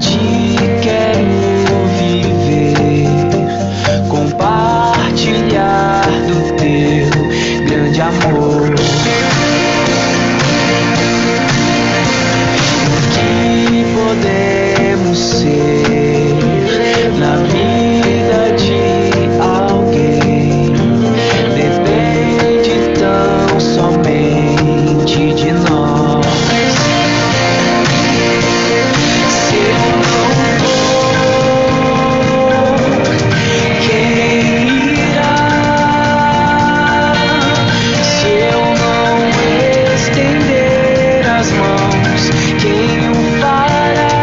ti quero viver, compartilhar do teu grande amor. O que podemos ser na vida de alguém depende tão somente de nós. Se eu não for, quem irá? Se eu não estender as mãos, quem o fará?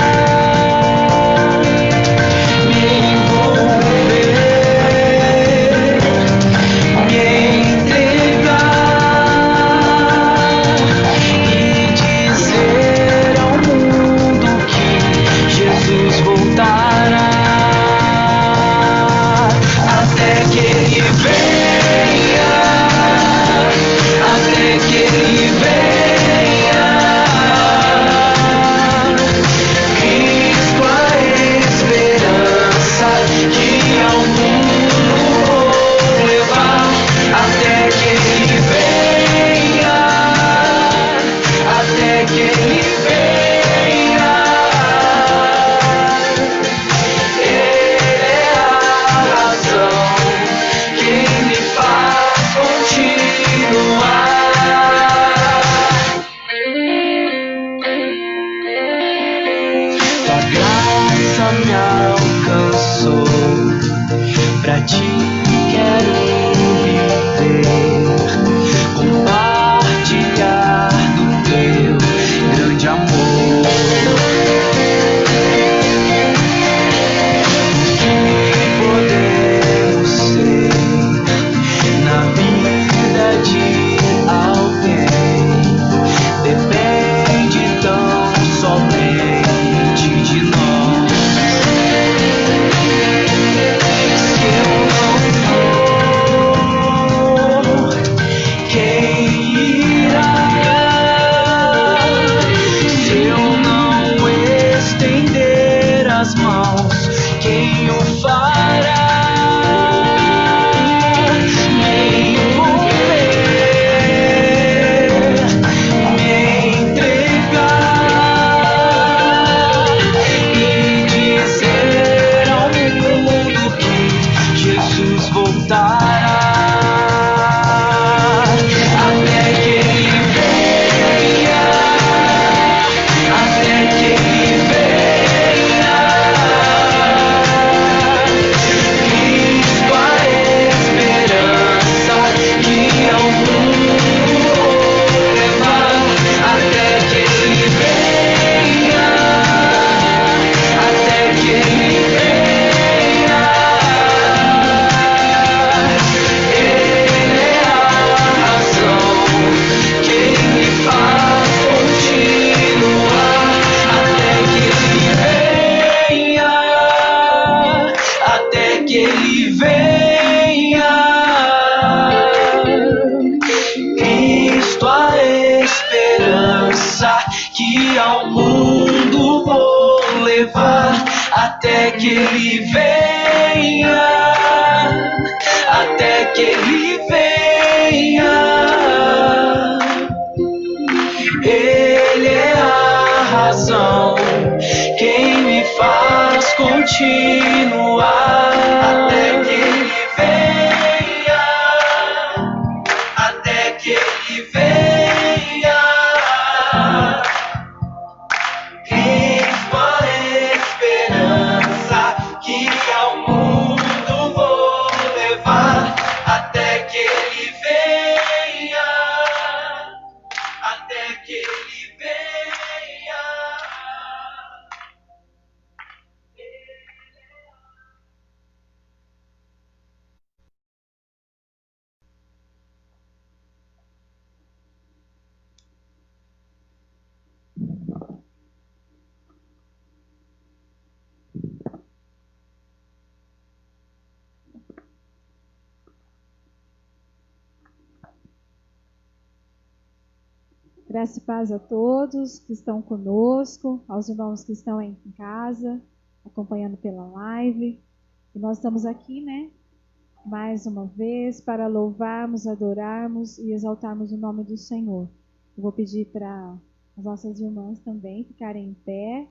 Me envolver, me entregar e dizer ao mundo que Jesus voltará, até que ele venha, até que ele venha. Cristo a esperança que ao mundo vou levar, até que ele venha, até que ele venha. Ele é a razão, quem me faz continuar. Tua graça me alcançou, pra ti quero viver, compartilhar do teu grande amor. O que podemos ser na vida de alguém depende tão somente de nós. Se eu não for, quem irá? Se eu não estender as mãos, quem o fará? Me envolver, me entregar e dizer ao mundo que Jesus voltará, até que ele venha, até que ele venha. Cristo a esperança que ao mundo vou levar, até que ele venha, até que ele venha. Ele é a razão, quem me faz continuar, até que ele venha, até que ele venha. Cristo a esperança que ao mundo vou levar, até que ele venha, até que ele venha. Ele é a razão, quem me faz continuar, até que ele venha, até que ele venha. Cristo a esperança que ao mundo vou levar, até que ele venha, até que ele venha. Graça e paz a todos que estão conosco, aos irmãos que estão em casa, acompanhando pela live. E nós estamos aqui, mais uma vez para louvarmos, adorarmos e exaltarmos o nome do Senhor. Eu vou pedir para as nossas irmãs também ficarem em pé.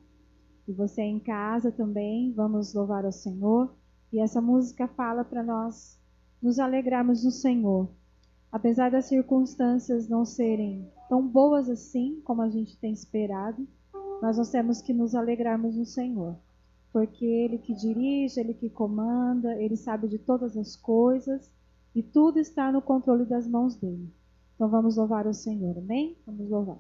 E você em casa também, vamos louvar ao Senhor. E essa música fala para nós nos alegrarmos no Senhor. Apesar das circunstâncias não serem tão boas assim como a gente tem esperado, nós temos que nos alegrarmos no Senhor. Porque Ele que dirige, Ele que comanda, Ele sabe de todas as coisas e tudo está no controle das mãos dEle. Então vamos louvar o Senhor, amém? Vamos louvar.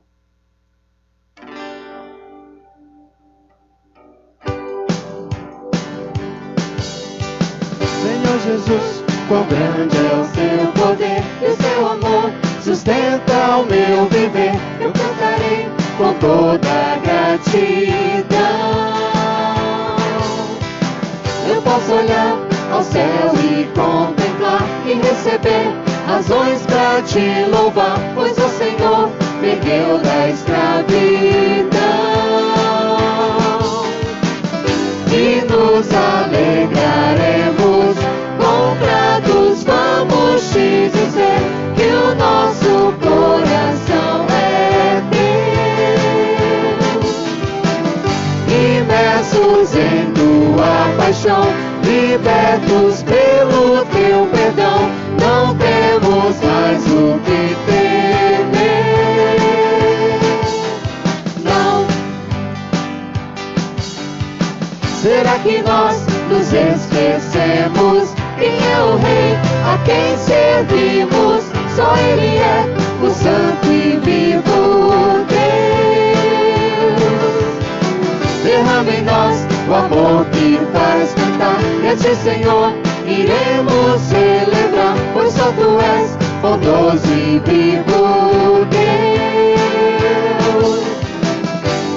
Senhor Jesus, quão grande é o seu poder e o seu amor sustenta o meu viver. Eu cantarei com toda gratidão. Eu posso olhar ao céu e contemplar e receber razões pra te louvar, pois o Senhor me ergueu da escravidão. E nos alegraremos, comprados, vamos te dizer que o nosso coração é teu. Imersos em tua paixão, libertos pelo teu perdão, não temos mais o que temer. Não. Será que nós nos esquecemos quem é o Rei, a quem servimos? Só Ele é o Santo e vivo Deus. Derrama em nós o amor que faz cantar, e a Ti, Senhor, iremos celebrar, pois só Tu és bondoso e vivo Deus.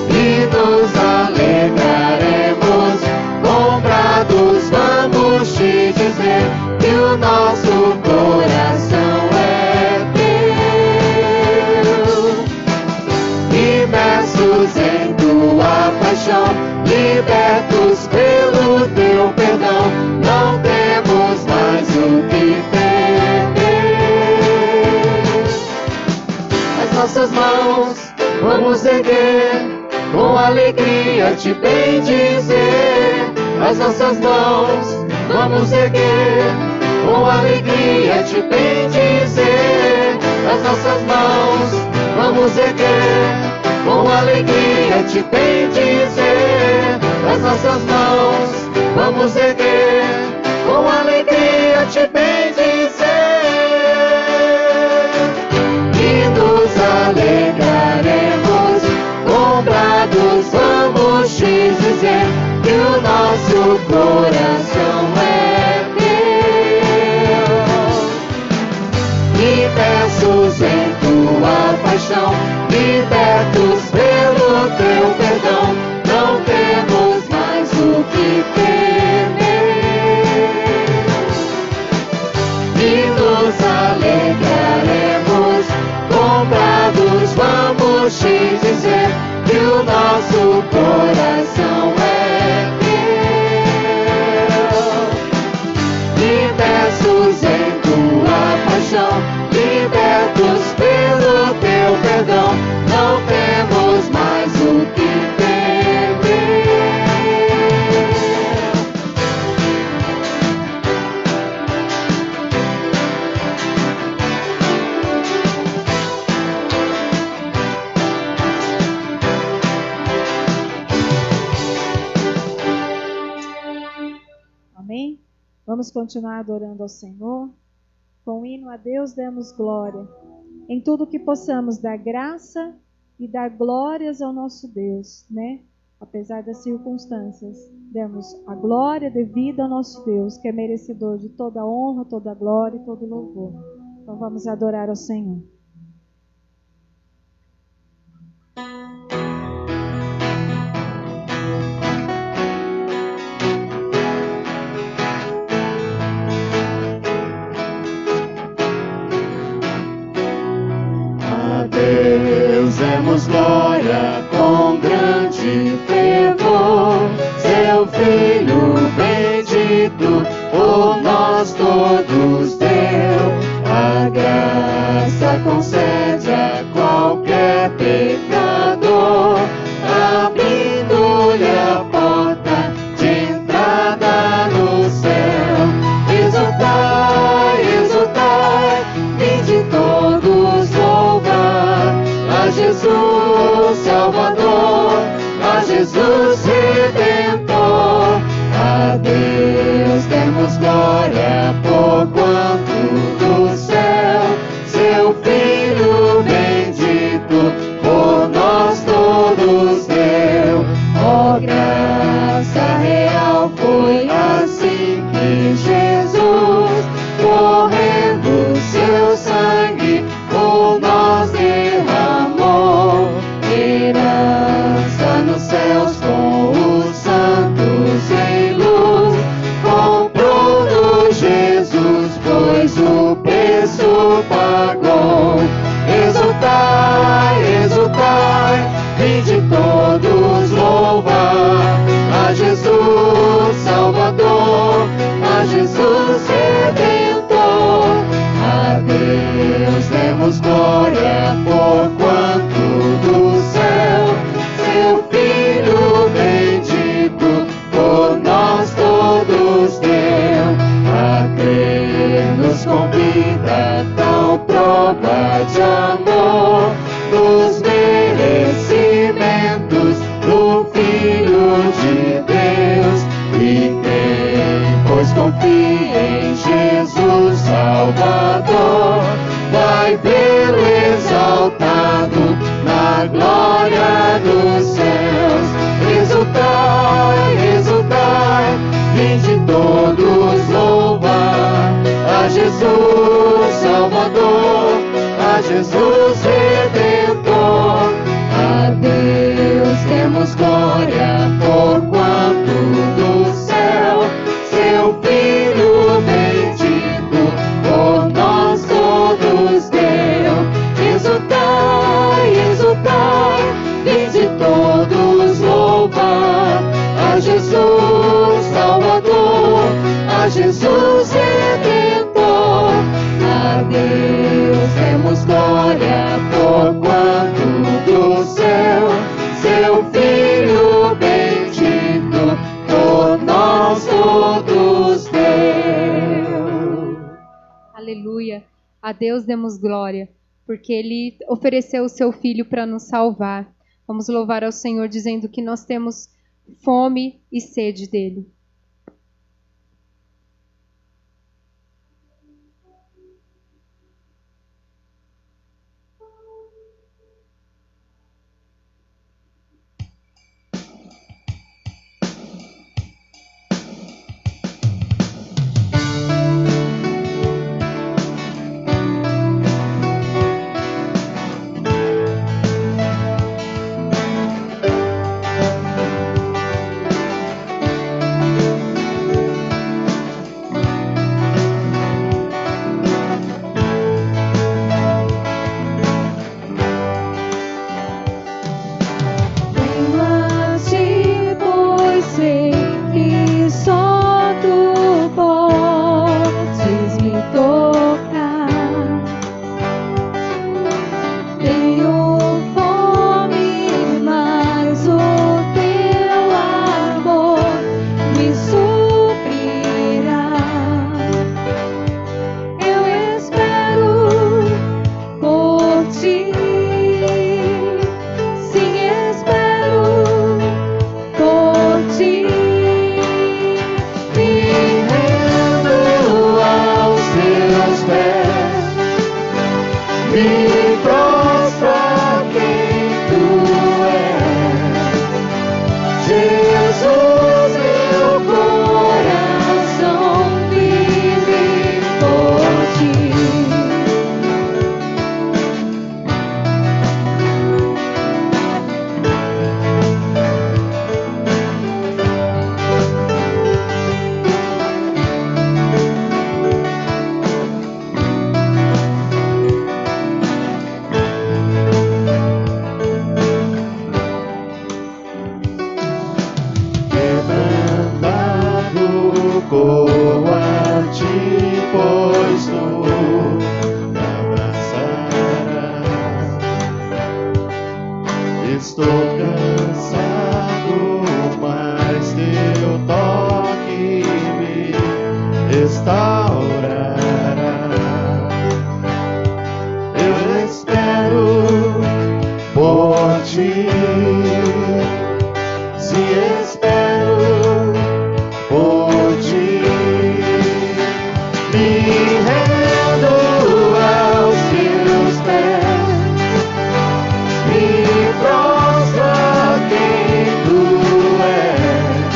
E nos alegraremos, comprados, vamos te dizer que o nosso coração é teu. Imersos em tua paixão, libertos pelo teu perdão, não temos mais o que temer. As nossas mãos vamos erguer, com alegria te bendizer. As nossas mãos vamos erguer, com alegria te bendizer. As nossas mãos vamos erguer, com alegria te bendizer. As nossas mãos vamos erguer, com alegria te bendizer. E nos alegraremos, comprados, vamos te dizer que o nosso coração é teu. Imersos em tua paixão, libertos pelo teu perdão, não temos mais o que temer. E nos alegraremos, comprados, vamos te dizer que o nosso coração é teu. Imersos em tua paixão, libertos pelo teu perdão, não temos mais o que temer. Amém? Vamos continuar adorando ao Senhor. Com o hino a Deus demos glória. Em tudo que possamos dar graça e dar glórias ao nosso Deus, Apesar das circunstâncias, demos a glória devida ao nosso Deus, que é merecedor de toda honra, toda glória e todo louvor. Então vamos adorar ao Senhor. Deus demos glória com grande fervor. Seu Filho bendito, por nós todos deu. A graça concede a qualquer pecador, abrindo-lhe a porta de entrada no céu. Exultai, exultai, vinde todos louvar a Jesus Salvador, a Jesus Redentor. A Deus demos glória, porquanto do céu seu Filho bendito por nós todos deu. Ó graça real, foi assim que Jesus, correndo seu sangue, por nós derramou. Herança nos céus com os santos em luz, comprou-nos Jesus, pois o preço pagou. Exultai, exultai, vinde todos louvar a Jesus Salvador, a Jesus Redentor. A Deus demos glória, porquanto do céu seu Filho bendito por nós todos deu. A crer nos convida tal prova de amor, dos merecimentos do Filho de Deus. E quem, pois confia em Jesus Salvador, vai vê-lo exaltado na glória dos céus. Exultai, exultai, vinde todos louvar a Jesus Salvador, a Jesus Redentor. A Deus demos glória, porquanto do céu seu Filho bendito por nós todos deu. Exultai, exultai, vinde todos louvar a Jesus Salvador, a Jesus Redentor. A Deus demos glória, porquanto do céu seu Filho bendito por nós todos deu. Aleluia. A Deus demos glória, porque Ele ofereceu o seu Filho para nos salvar. Vamos louvar ao Senhor dizendo que nós temos fome e sede dEle. restaurará. Eu espero por ti, se espero por ti, me rendo aos teus pés, me prostro a quem tu és,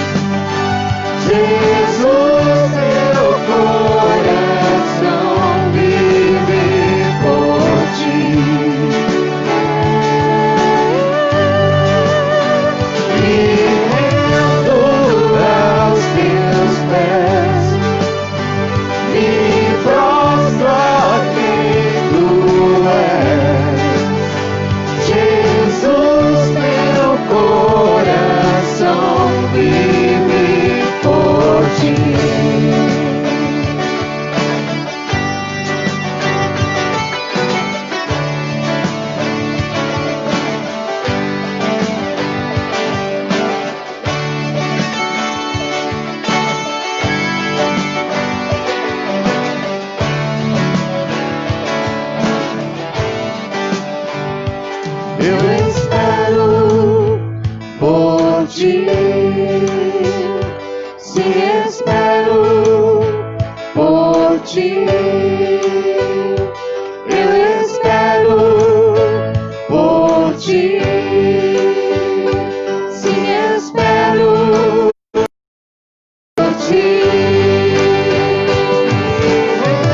Jesus, meu coração vive por ti. Eu espero por ti, se espero por ti, eu espero por ti, se espero por ti,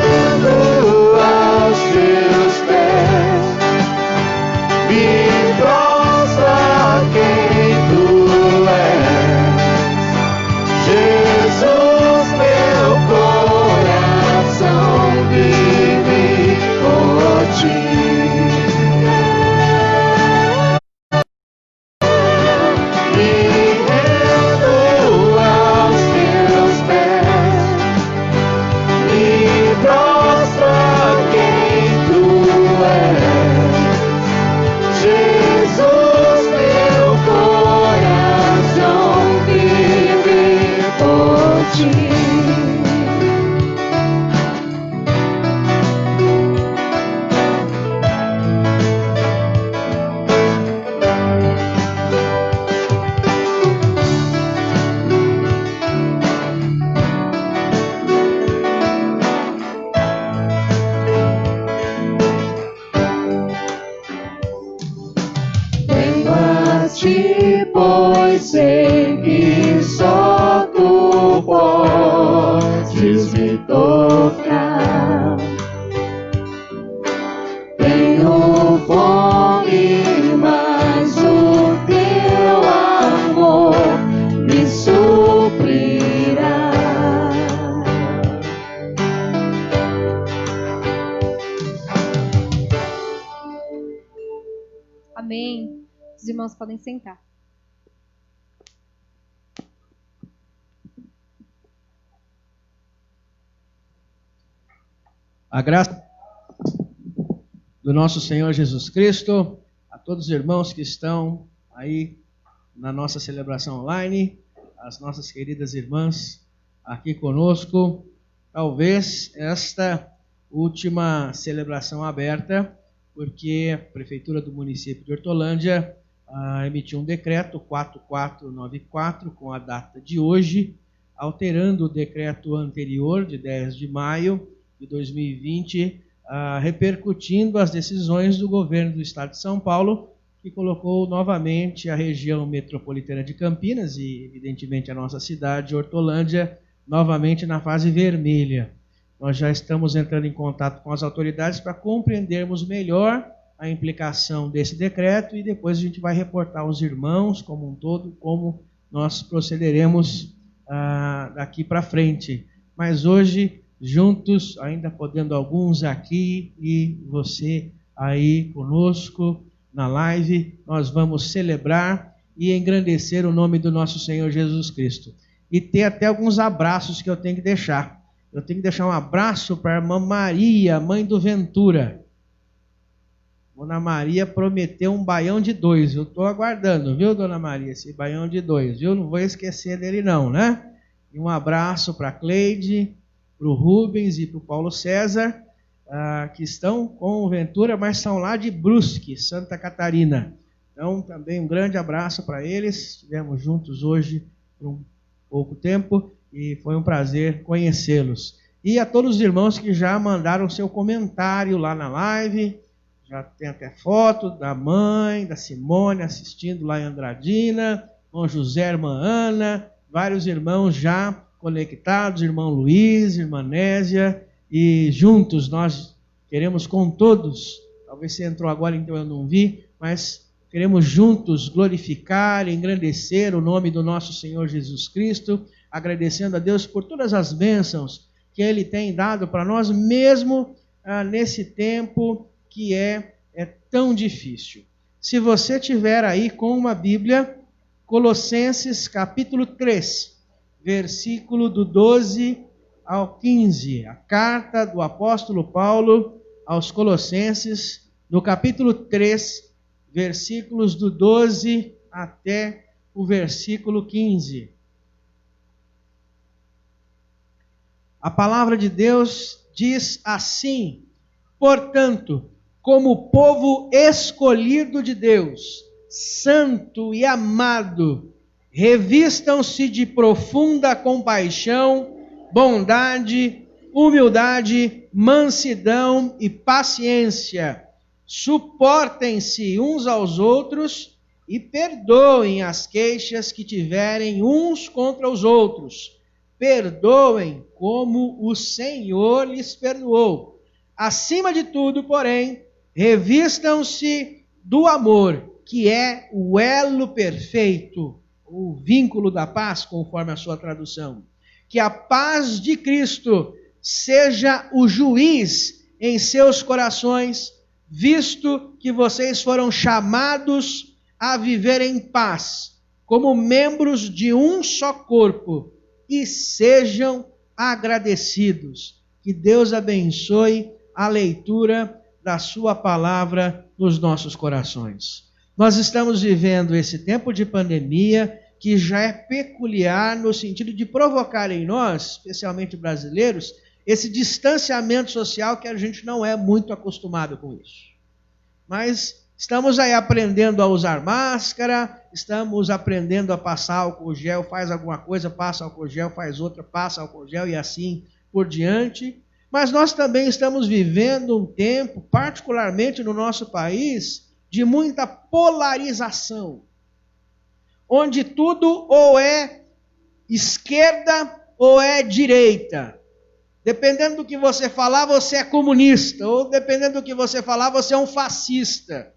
rendo aos teus pés, me prostro a quem tu és, Jesus, meu coração vive por ti. Me rendo aos teus pés, me prostro a quem tu és, Jesus, meu coração vive por ti. Venho a ti, pois sei que só tu podes me tocar. Tenho fome, mas o teu amor me suprirá. Amém. Os irmãos podem sentar. A graça do nosso Senhor Jesus Cristo, a todos os irmãos que estão aí na nossa celebração online, as nossas queridas irmãs aqui conosco. Talvez esta última celebração aberta, porque a Prefeitura do município de Hortolândia emitiu um decreto 4494 com a data de hoje, alterando o decreto anterior de 10 de maio de 2020, repercutindo as decisões do governo do estado de São Paulo, que colocou novamente a região metropolitana de Campinas e, evidentemente, a nossa cidade, Hortolândia, novamente na fase vermelha. Nós já estamos entrando em contato com as autoridades para compreendermos melhor a implicação desse decreto e depois a gente vai reportar aos irmãos como um todo como nós procederemos daqui para frente. Mas hoje, juntos, ainda podendo alguns aqui e você aí conosco na live, nós vamos celebrar e engrandecer o nome do nosso Senhor Jesus Cristo. E ter até alguns abraços que eu tenho que deixar. Eu tenho que deixar um abraço para a irmã Maria, mãe do Ventura. Dona Maria prometeu um baião de 2. Eu estou aguardando, viu, Dona Maria? Esse baião de 2, viu? Não vou esquecer dele não, né? E um abraço para a Cleide, para o Rubens e para o Paulo César, que estão com Ventura, mas são lá de Brusque, Santa Catarina. Então, também um grande abraço para eles. Estivemos juntos hoje por um pouco tempo e foi um prazer conhecê-los. E a todos os irmãos que já mandaram seu comentário lá na live, já tem até foto da mãe, da Simone assistindo lá em Andradina, irmão José, irmã Ana, vários irmãos já conectados, irmão Luiz, irmã Nésia, e juntos nós queremos com todos, talvez você entrou agora então eu não vi, mas queremos juntos glorificar e engrandecer o nome do nosso Senhor Jesus Cristo, agradecendo a Deus por todas as bênçãos que Ele tem dado para nós, mesmo nesse tempo que é tão difícil. Se você tiver aí com uma Bíblia, Colossenses capítulo 3, versículo do 12 ao 15, a carta do apóstolo Paulo aos Colossenses, no capítulo 3, versículos do 12 até o versículo 15. A palavra de Deus diz assim: portanto, como povo escolhido de Deus, santo e amado, revistam-se de profunda compaixão, bondade, humildade, mansidão e paciência. Suportem-se uns aos outros e perdoem as queixas que tiverem uns contra os outros. Perdoem como o Senhor lhes perdoou. Acima de tudo, porém, revistam-se do amor, que é o elo perfeito, o vínculo da paz, conforme a sua tradução. Que a paz de Cristo seja o juiz em seus corações, visto que vocês foram chamados a viver em paz, como membros de um só corpo, e sejam agradecidos. Que Deus abençoe a leitura da sua palavra nos nossos corações. Nós estamos vivendo esse tempo de pandemia que já é peculiar no sentido de provocar em nós, especialmente brasileiros, esse distanciamento social que a gente não é muito acostumado com isso. Mas estamos aí aprendendo a usar máscara, estamos aprendendo a passar álcool gel, faz alguma coisa, passa álcool gel, faz outra, passa álcool gel e assim por diante. Mas nós também estamos vivendo um tempo, particularmente no nosso país, de muita polarização, onde tudo ou é esquerda ou é direita. Dependendo do que você falar, você é comunista, ou dependendo do que você falar, você é um fascista.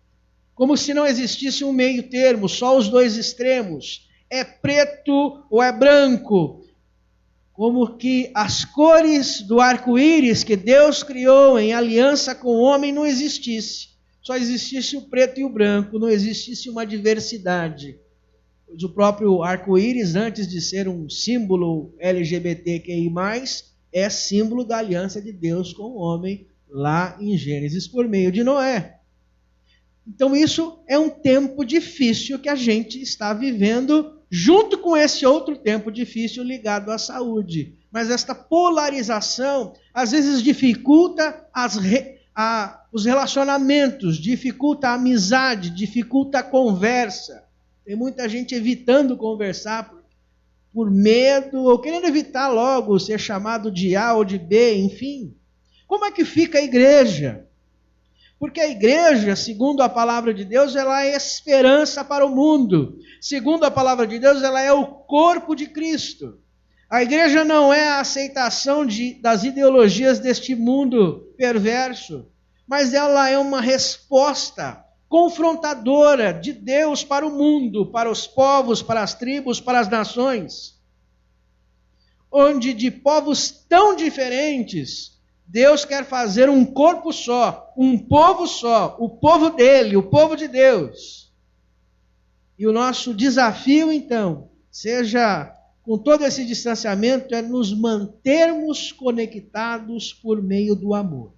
Como se não existisse um meio termo, só os dois extremos. É preto ou é branco. Como que as cores do arco-íris que Deus criou em aliança com o homem não existisse. Só existisse o preto e o branco, não existisse uma diversidade. Pois o próprio arco-íris, antes de ser um símbolo LGBTQI+, é símbolo da aliança de Deus com o homem, lá em Gênesis, por meio de Noé. Então isso é um tempo difícil que a gente está vivendo, junto com esse outro tempo difícil ligado à saúde. Mas esta polarização, às vezes, dificulta os relacionamentos, dificulta a amizade, dificulta a conversa. Tem muita gente evitando conversar por medo, ou querendo evitar logo ser chamado de A ou de B, enfim. Como é que fica a igreja? Porque a igreja, segundo a palavra de Deus, ela é esperança para o mundo. Segundo a palavra de Deus, ela é o corpo de Cristo. A igreja não é a aceitação das ideologias deste mundo perverso, mas ela é uma resposta confrontadora de Deus para o mundo, para os povos, para as tribos, para as nações. Onde de povos tão diferentes, Deus quer fazer um corpo só, um povo só, o povo dele, o povo de Deus. E o nosso desafio, então, seja com todo esse distanciamento, é nos mantermos conectados por meio do amor.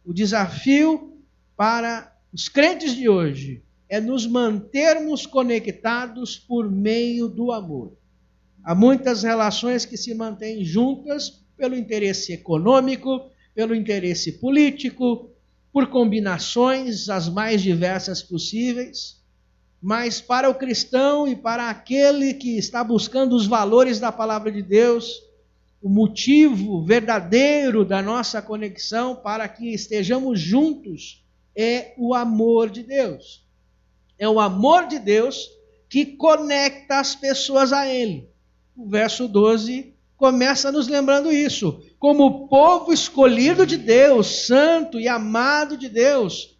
O desafio para os crentes de hoje é nos mantermos conectados por meio do amor. Há muitas relações que se mantêm juntas pelo interesse econômico, pelo interesse político, por combinações as mais diversas possíveis. Mas para o cristão e para aquele que está buscando os valores da palavra de Deus, o motivo verdadeiro da nossa conexão para que estejamos juntos é o amor de Deus. É o amor de Deus que conecta as pessoas a Ele. O verso 12 começa nos lembrando isso. Como povo escolhido de Deus, santo e amado de Deus.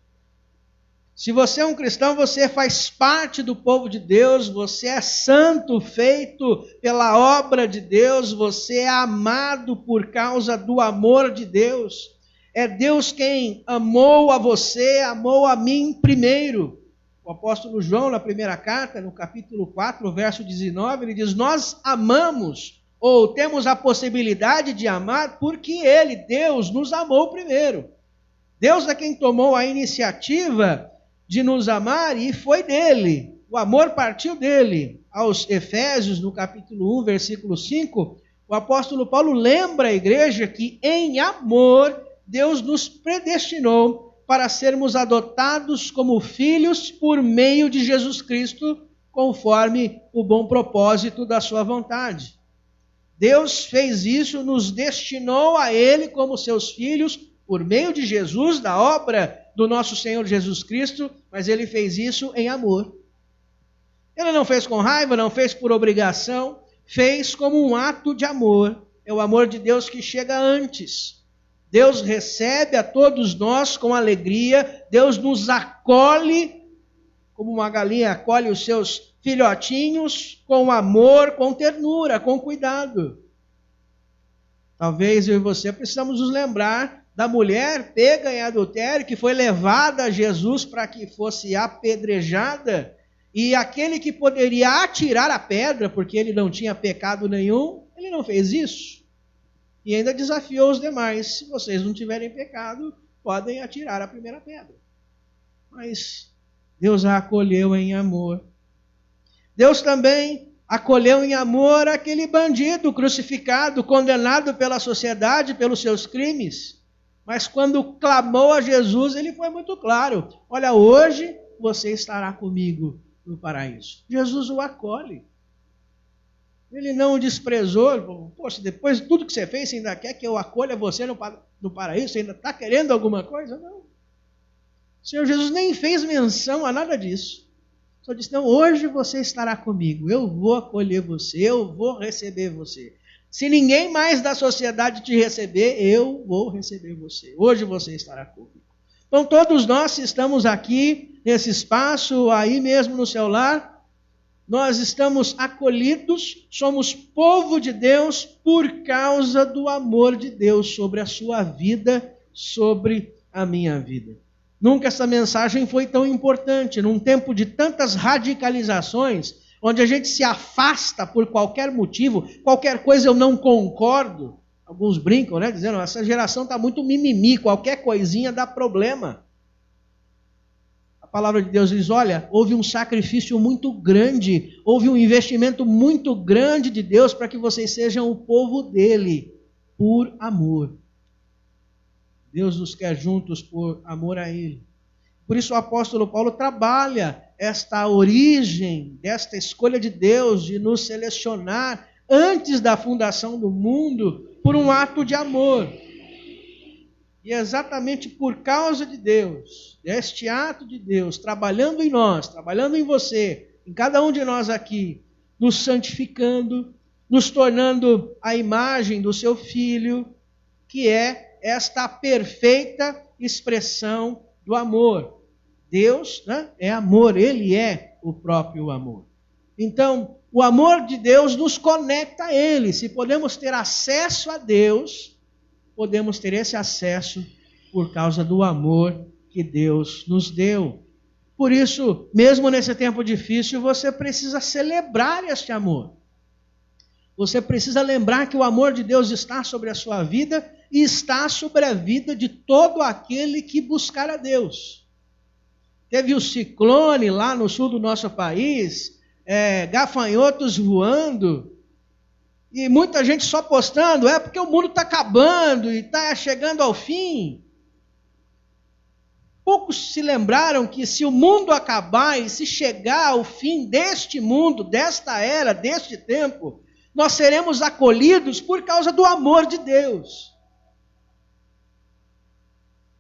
Se você é um cristão, você faz parte do povo de Deus, você é santo, feito pela obra de Deus, você é amado por causa do amor de Deus. É Deus quem amou a você, amou a mim primeiro. O apóstolo João, na primeira carta, no capítulo 4, verso 19, ele diz: nós amamos, ou temos a possibilidade de amar, porque Ele, Deus, nos amou primeiro. Deus é quem tomou a iniciativa de nos amar e foi dele. O amor partiu dele. Aos Efésios, no capítulo 1, versículo 5, o apóstolo Paulo lembra a igreja que em amor Deus nos predestinou para sermos adotados como filhos por meio de Jesus Cristo, conforme o bom propósito da sua vontade. Deus fez isso, nos destinou a Ele como seus filhos, por meio de Jesus, da obra do nosso Senhor Jesus Cristo, mas Ele fez isso em amor. Ele não fez com raiva, não fez por obrigação, fez como um ato de amor. É o amor de Deus que chega antes. Deus recebe a todos nós com alegria, Deus nos acolhe, como uma galinha acolhe os seus filhotinhos, com amor, com ternura, com cuidado. Talvez eu e você precisamos nos lembrar da mulher pega em adultério, que foi levada a Jesus para que fosse apedrejada, e aquele que poderia atirar a pedra, porque ele não tinha pecado nenhum, ele não fez isso. E ainda desafiou os demais: se vocês não tiverem pecado, podem atirar a primeira pedra. Mas Deus a acolheu em amor. Deus também acolheu em amor aquele bandido crucificado, condenado pela sociedade pelos seus crimes. Mas quando clamou a Jesus, ele foi muito claro: olha, hoje você estará comigo no paraíso. Jesus o acolhe. Ele não o desprezou. Poxa, depois de tudo que você fez, você ainda quer que eu acolha você no paraíso? Você ainda está querendo alguma coisa? Não. O Senhor Jesus nem fez menção a nada disso. Só disse: não, hoje você estará comigo. Eu vou acolher você, eu vou receber você. Se ninguém mais da sociedade te receber, eu vou receber você. Hoje você estará comigo. Então todos nós estamos aqui, nesse espaço, aí mesmo no seu lar, nós estamos acolhidos, somos povo de Deus por causa do amor de Deus sobre a sua vida, sobre a minha vida. Nunca essa mensagem foi tão importante, num tempo de tantas radicalizações, onde a gente se afasta por qualquer motivo, qualquer coisa eu não concordo. Alguns brincam, né, dizendo: essa geração está muito mimimi, qualquer coisinha dá problema. A palavra de Deus diz: olha, houve um sacrifício muito grande, houve um investimento muito grande de Deus para que vocês sejam o povo dele, por amor. Deus nos quer juntos por amor a Ele. Por isso o apóstolo Paulo trabalha esta origem, desta escolha de Deus de nos selecionar antes da fundação do mundo por um ato de amor. E é exatamente por causa de Deus, deste ato de Deus, trabalhando em nós, trabalhando em você, em cada um de nós aqui, nos santificando, nos tornando a imagem do seu Filho, que é esta perfeita expressão do amor. Deus, né, é amor, Ele é o próprio amor. Então, o amor de Deus nos conecta a Ele. Se podemos ter acesso a Deus, podemos ter esse acesso por causa do amor que Deus nos deu. Por isso, mesmo nesse tempo difícil, você precisa celebrar este amor. Você precisa lembrar que o amor de Deus está sobre a sua vida e está sobre a vida de todo aquele que buscar a Deus. Teve o ciclone lá no sul do nosso país, gafanhotos voando, E muita gente só postando, porque o mundo está acabando e está chegando ao fim. Poucos se lembraram que se o mundo acabar e se chegar ao fim deste mundo, desta era, deste tempo, nós seremos acolhidos por causa do amor de Deus.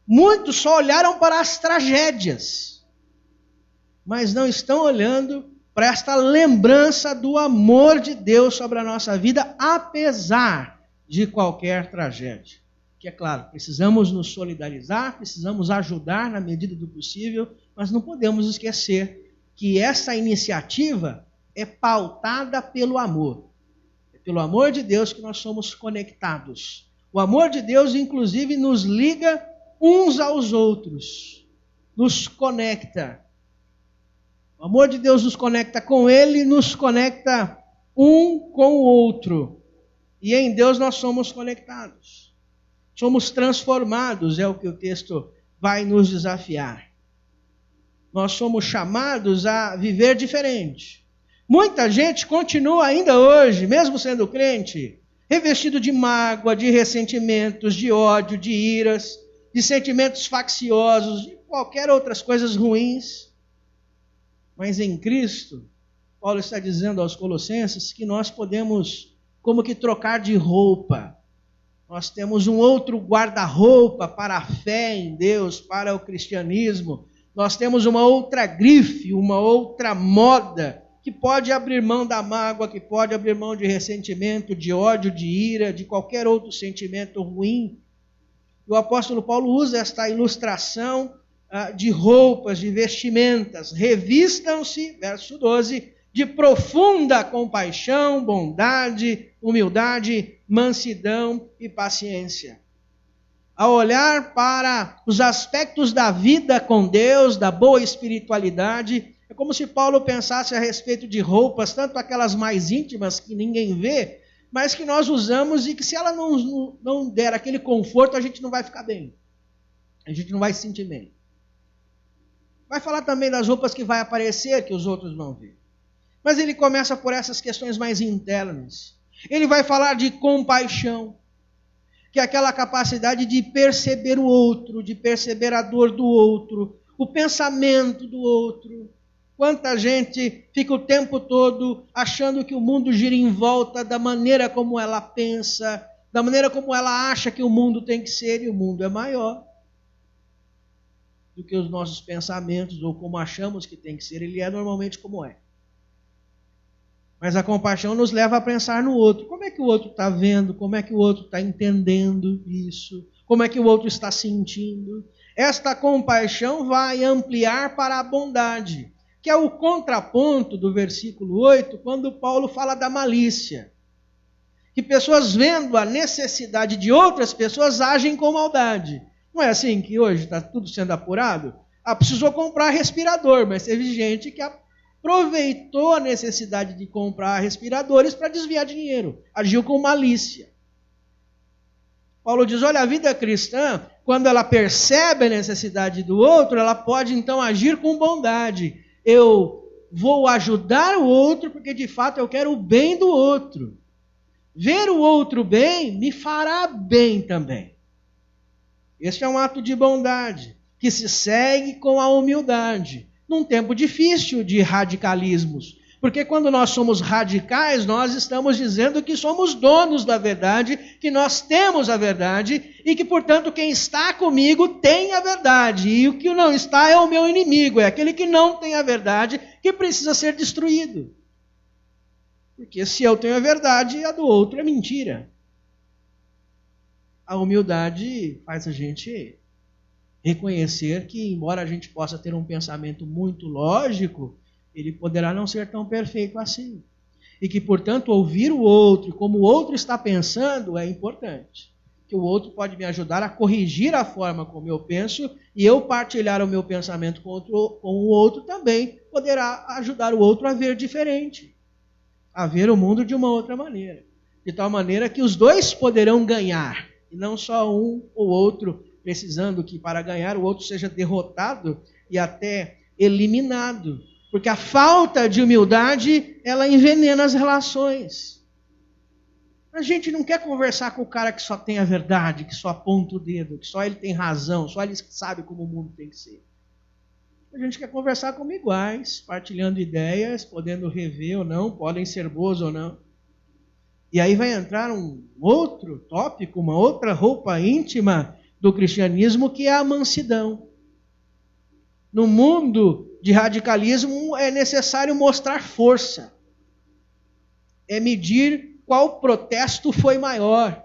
Muitos só olharam para as tragédias, mas não estão olhando para esta lembrança do amor de Deus sobre a nossa vida, apesar de qualquer tragédia. Que é claro, precisamos nos solidarizar, precisamos ajudar na medida do possível, mas não podemos esquecer que essa iniciativa é pautada pelo amor. É pelo amor de Deus que nós somos conectados. O amor de Deus, inclusive, nos liga uns aos outros, nos conecta. O amor de Deus nos conecta com Ele, nos conecta um com o outro. E em Deus nós somos conectados. Somos transformados, é o que o texto vai nos desafiar. Nós somos chamados a viver diferente. Muita gente continua ainda hoje, mesmo sendo crente, revestido de mágoa, de ressentimentos, de ódio, de iras, de sentimentos facciosos, de qualquer outras coisas ruins. Mas em Cristo, Paulo está dizendo aos Colossenses que nós podemos como que trocar de roupa. Nós temos um outro guarda-roupa para a fé em Deus, para o cristianismo. Nós temos uma outra grife, uma outra moda, que pode abrir mão da mágoa, que pode abrir mão de ressentimento, de ódio, de ira, de qualquer outro sentimento ruim. O apóstolo Paulo usa esta ilustração de roupas, de vestimentas. Revistam-se, verso 12, de profunda compaixão, bondade, humildade, mansidão e paciência. Ao olhar para os aspectos da vida com Deus, da boa espiritualidade, é como se Paulo pensasse a respeito de roupas, tanto aquelas mais íntimas que ninguém vê, mas que nós usamos e que se ela não der aquele conforto, a gente não vai ficar bem. A gente não vai se sentir bem. Vai falar também das roupas que vai aparecer, que os outros vão ver. Mas ele começa por essas questões mais internas. Ele vai falar de compaixão, que é aquela capacidade de perceber o outro, de perceber a dor do outro, o pensamento do outro. Quanta gente fica o tempo todo achando que o mundo gira em volta da maneira como ela pensa, da maneira como ela acha que o mundo tem que ser, e o mundo é maior do que os nossos pensamentos, ou como achamos que tem que ser, ele é normalmente como é. Mas a compaixão nos leva a pensar no outro. Como é que o outro está vendo? Como é que o outro está entendendo isso? Como é que o outro está sentindo? Esta compaixão vai ampliar para a bondade, que é o contraponto do versículo 8, quando Paulo fala da malícia. Que pessoas vendo a necessidade de outras pessoas agem com maldade. Não é assim que hoje está tudo sendo apurado? Precisou comprar respirador, mas teve gente que aproveitou a necessidade de comprar respiradores para desviar dinheiro. Agiu com malícia. Paulo diz, olha, a vida cristã, quando ela percebe a necessidade do outro, ela pode então agir com bondade. Eu vou ajudar o outro porque de fato eu quero o bem do outro. Ver o outro bem me fará bem também. Este é um ato de bondade que se segue com a humildade. Num tempo difícil de radicalismos. Porque quando nós somos radicais, nós estamos dizendo que somos donos da verdade, que nós temos a verdade e que, portanto, quem está comigo tem a verdade. E o que não está é o meu inimigo, é aquele que não tem a verdade que precisa ser destruído. Porque se eu tenho a verdade, a do outro é mentira. A humildade faz a gente reconhecer que, embora a gente possa ter um pensamento muito lógico, ele poderá não ser tão perfeito assim. E que, portanto, ouvir o outro, como o outro está pensando, é importante. Que o outro pode me ajudar a corrigir a forma como eu penso, e eu partilhar o meu pensamento com o outro também poderá ajudar o outro a ver diferente. A ver o mundo de uma outra maneira. De tal maneira que os dois poderão ganhar, e não só um ou outro precisando que para ganhar o outro seja derrotado e até eliminado. Porque a falta de humildade, ela envenena as relações. A gente não quer conversar com o cara que só tem a verdade, que só aponta o dedo, que só ele tem razão, só ele sabe como o mundo tem que ser. A gente quer conversar como iguais, partilhando ideias, podendo rever ou não, podem ser boas ou não. E aí vai entrar um outro tópico, uma outra roupa íntima do cristianismo, que é a mansidão. No mundo de radicalismo é necessário mostrar força. É medir qual protesto foi maior.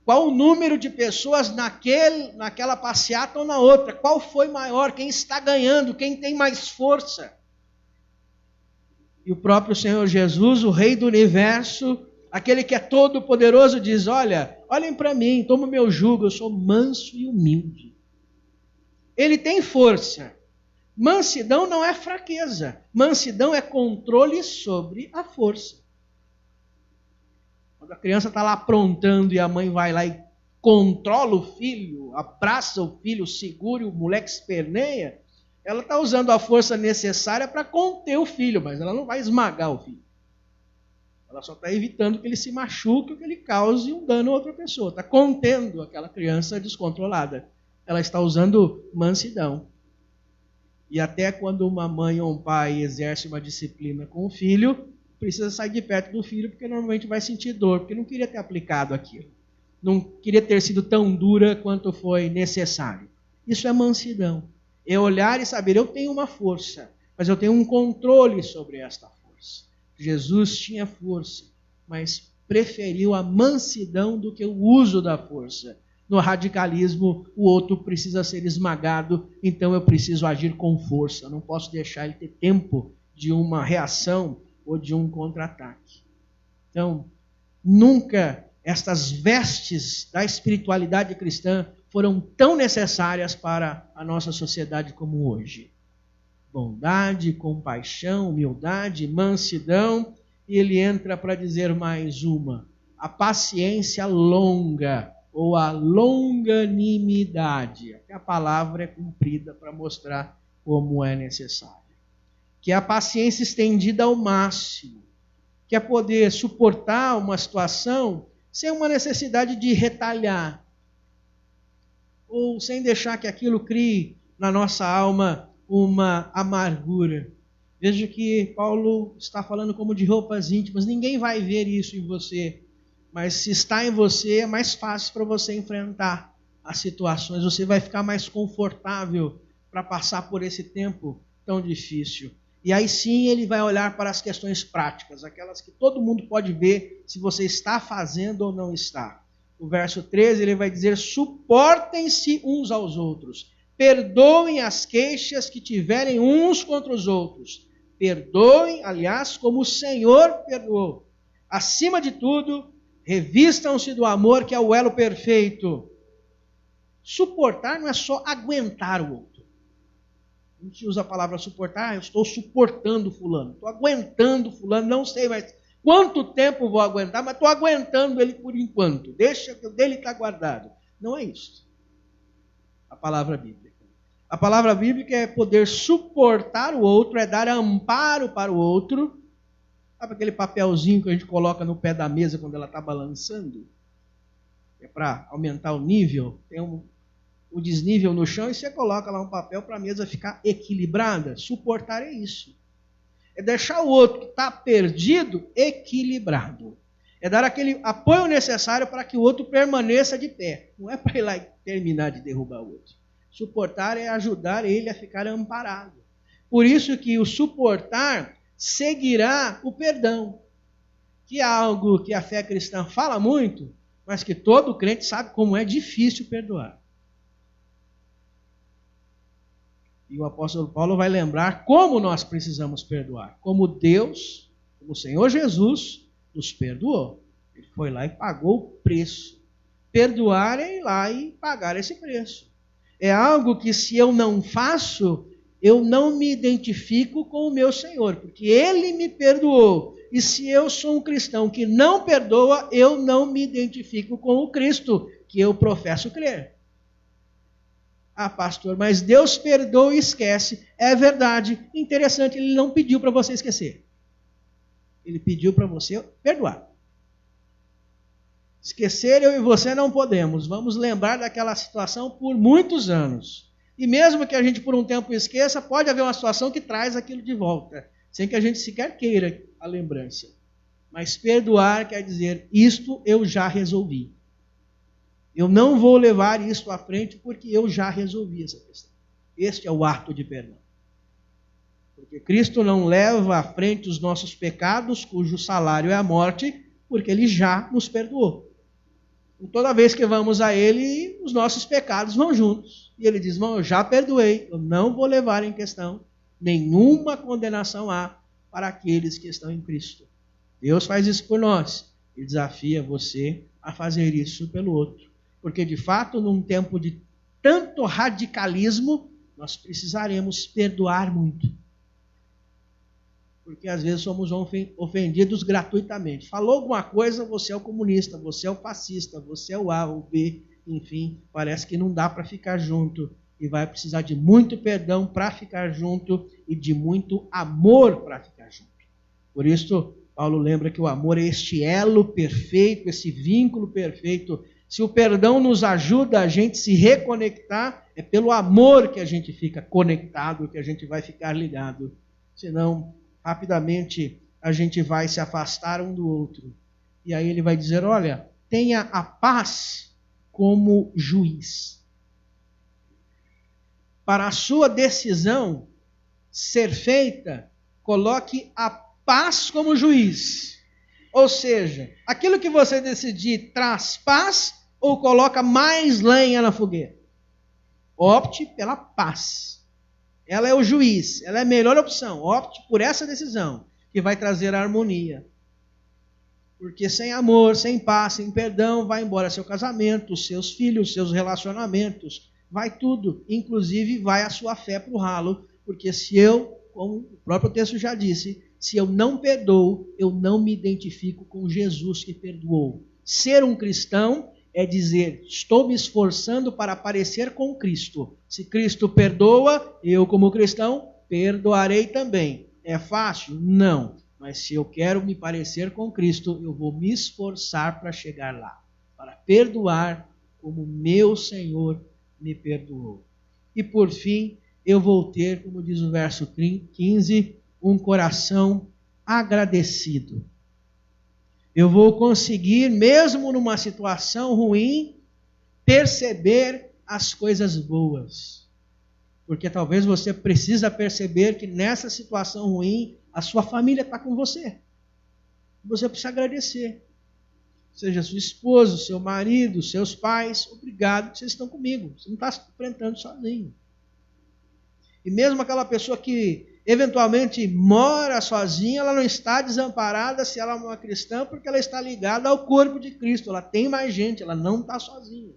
Qual o número de pessoas naquela passeata ou na outra? Qual foi maior? Quem está ganhando? Quem tem mais força? E o próprio Senhor Jesus, o Rei do Universo, aquele que é todo poderoso, diz, olhem para mim, toma o meu jugo, eu sou manso e humilde. Ele tem força. Mansidão não é fraqueza. Mansidão é controle sobre a força. Quando a criança está lá aprontando e a mãe vai lá e controla o filho, abraça o filho, segura e o moleque esperneia, ela está usando a força necessária para conter o filho, mas ela não vai esmagar o filho. Ela só está evitando que ele se machuque ou que ele cause um dano a outra pessoa. Está contendo aquela criança descontrolada. Ela está usando mansidão. E até quando uma mãe ou um pai exerce uma disciplina com o filho, precisa sair de perto do filho, porque normalmente vai sentir dor, porque não queria ter aplicado aquilo. Não queria ter sido tão dura quanto foi necessário. Isso é mansidão. É olhar e saber, eu tenho uma força, mas eu tenho um controle sobre esta força. Jesus tinha força, mas preferiu a mansidão do que o uso da força. No radicalismo, o outro precisa ser esmagado, então eu preciso agir com força. Eu não posso deixar ele ter tempo de uma reação ou de um contra-ataque. Então, nunca estas vestes da espiritualidade cristã foram tão necessárias para a nossa sociedade como hoje. Bondade, compaixão, humildade, mansidão, e ele entra para dizer mais uma, a paciência longa, ou a longanimidade. Aqui a palavra é cumprida para mostrar como é necessário. Que é a paciência estendida ao máximo, que é poder suportar uma situação sem uma necessidade de retalhar, ou sem deixar que aquilo crie na nossa alma uma amargura. Veja que Paulo está falando como de roupas íntimas, ninguém vai ver isso em você, mas se está em você é mais fácil para você enfrentar as situações, você vai ficar mais confortável para passar por esse tempo tão difícil. E aí sim ele vai olhar para as questões práticas, aquelas que todo mundo pode ver se você está fazendo ou não está. No verso 13 ele vai dizer, suportem-se uns aos outros, perdoem as queixas que tiverem uns contra os outros. Perdoem, aliás, como o Senhor perdoou. Acima de tudo, revistam-se do amor que é o elo perfeito. Suportar não é só aguentar o outro. A gente usa a palavra suportar, eu estou suportando fulano, estou aguentando fulano, não sei mais quanto tempo vou aguentar, mas estou aguentando ele por enquanto, deixa que o dele está guardado. Não é isso a palavra bíblica. A palavra bíblica é poder suportar o outro, é dar amparo para o outro. Sabe aquele papelzinho que a gente coloca no pé da mesa quando ela está balançando? É para aumentar o nível, tem o desnível no chão e você coloca lá um papel para a mesa ficar equilibrada. Suportar é isso. É deixar o outro que está perdido equilibrado. É dar aquele apoio necessário para que o outro permaneça de pé. Não é para ir lá e terminar de derrubar o outro. Suportar é ajudar ele a ficar amparado. Por isso que o suportar seguirá o perdão. Que é algo que a fé cristã fala muito, mas que todo crente sabe como é difícil perdoar. E o apóstolo Paulo vai lembrar como nós precisamos perdoar. Como Deus, como o Senhor Jesus, nos perdoou. Ele foi lá e pagou o preço. Perdoar é ir lá e pagar esse preço. É algo que se eu não faço, eu não me identifico com o meu Senhor. Porque Ele me perdoou. E se eu sou um cristão que não perdoa, eu não me identifico com o Cristo que eu professo crer. Ah, pastor, mas Deus perdoa e esquece. É verdade. Interessante, Ele não pediu para você esquecer. Ele pediu para você perdoar. Esquecer eu e você não podemos. Vamos lembrar daquela situação por muitos anos. E mesmo que a gente por um tempo esqueça, pode haver uma situação que traz aquilo de volta, sem que a gente sequer queira a lembrança. Mas perdoar quer dizer, isto eu já resolvi. Eu não vou levar isto à frente porque eu já resolvi essa questão. Este é o ato de perdão. Porque Cristo não leva à frente os nossos pecados, cujo salário é a morte, porque Ele já nos perdoou. E toda vez que vamos a Ele, os nossos pecados vão juntos. E Ele diz, irmão, eu já perdoei, eu não vou levar em questão nenhuma condenação há para aqueles que estão em Cristo. Deus faz isso por nós e desafia você a fazer isso pelo outro. Porque, de fato, num tempo de tanto radicalismo, nós precisaremos perdoar muito. Porque às vezes somos ofendidos gratuitamente. Falou alguma coisa, você é o comunista, você é o fascista, você é o A ou B, enfim, parece que não dá para ficar junto. E vai precisar de muito perdão para ficar junto e de muito amor para ficar junto. Por isso, Paulo lembra que o amor é este elo perfeito, esse vínculo perfeito. Se o perdão nos ajuda a gente se reconectar, é pelo amor que a gente fica conectado, que a gente vai ficar ligado. Senão, rapidamente, a gente vai se afastar um do outro. E aí ele vai dizer, olha, tenha a paz como juiz. Para a sua decisão ser feita, coloque a paz como juiz. Ou seja, aquilo que você decidir traz paz ou coloca mais lenha na fogueira? Opte pela paz. Ela é o juiz, ela é a melhor opção. Opte por essa decisão, que vai trazer harmonia. Porque sem amor, sem paz, sem perdão, vai embora seu casamento, seus filhos, seus relacionamentos, vai tudo. Inclusive vai a sua fé para o ralo. Porque se eu, como o próprio texto já disse, se eu não perdoo, eu não me identifico com Jesus que perdoou. Ser um cristão é dizer, estou me esforçando para parecer com Cristo. Se Cristo perdoa, eu como cristão perdoarei também. É fácil? Não. Mas se eu quero me parecer com Cristo, eu vou me esforçar para chegar lá. Para perdoar como meu Senhor me perdoou. E por fim, eu vou ter, como diz o verso 15, um coração agradecido. Eu vou conseguir, mesmo numa situação ruim, perceber as coisas boas. Porque talvez você precisa perceber que nessa situação ruim, a sua família está com você. Você precisa agradecer. Seja sua esposa, seu marido, seus pais, obrigado que vocês estão comigo. Você não está se enfrentando sozinho. E mesmo aquela pessoa que eventualmente mora sozinha, ela não está desamparada se ela é uma cristã, porque ela está ligada ao corpo de Cristo. Ela tem mais gente, ela não está sozinha.